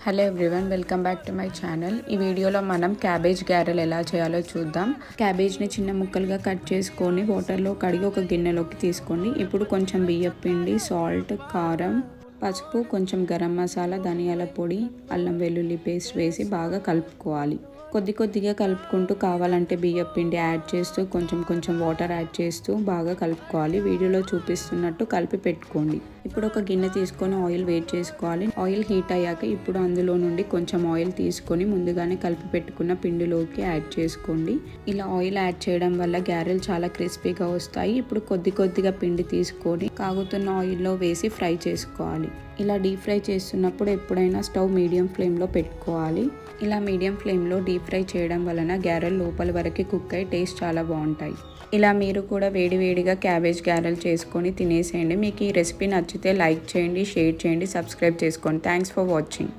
Hello everyone, welcome back to my channel. ఈ వీడియోలో మనం క్యాబేజ్ గారెలు ఎలా చేయాలో చూద్దాం. క్యాబేజ్ని చిన్న ముక్కలుగా కట్ చేసుకొని వాటర్లో కడిగి ఒక గిన్నెలోకి తీసుకోండి. ఇప్పుడు కొంచెం బియ్యం పిండి, సాల్ట్, కారం, పసుపు, కొంచెం గరం మసాలా, ధనియాల పొడి, అల్లం వెల్లుల్లి పేస్ట్ వేసి బాగా కలుపుకోవాలి. కొద్దిగా కలుపుకుంటూ కావాలంటే బియ్యం పిండి యాడ్ చేస్తూ కొంచెం వాటర్ యాడ్ చేస్తూ బాగా కలుపుకోవాలి. వీడియోలో చూపిస్తున్నట్టు కలిపి పెట్టుకోండి. ఇప్పుడు ఒక గిన్నె తీసుకొని ఆయిల్ వేడి చేసుకోవాలి. ఆయిల్ హీట్ అయ్యాక ఇప్పుడు అందులో నుండి కొంచెం ఆయిల్ తీసుకొని ముందుగానే కలిపి పెట్టుకున్న పిండిలోకి యాడ్ చేసుకోండి. ఇలా ఆయిల్ యాడ్ చేయడం వల్ల గారెలు చాలా క్రిస్పీగా వస్తాయి. ఇప్పుడు కొద్దిగా పిండి తీసుకొని కాగుతున్న ఆయిల్లో వేసి ఫ్రై చేసుకోవాలి. ఇలా డీప్ ఫ్రై చేస్తున్నప్పుడు ఎప్పుడైనా స్టవ్ మీడియం ఫ్లేమ్లో పెట్టుకోవాలి. ఇలా మీడియం ఫ్లేమ్లో డీప్ ఫ్రై చేయడం వలన గారెలు లోపల వరకు కుక్ అయి టేస్ట్ చాలా బాగుంటాయి. ఇలా మీరు కూడా వేడివేడిగా క్యాబేజ్ గారెలు చేసుకొని తినేసేయండి. మీకు ఈ రెసిపీ నచ్చితే లైక్ చేయండి, షేర్ చేయండి, సబ్స్క్రైబ్ చేసుకోండి. Thanks for watching.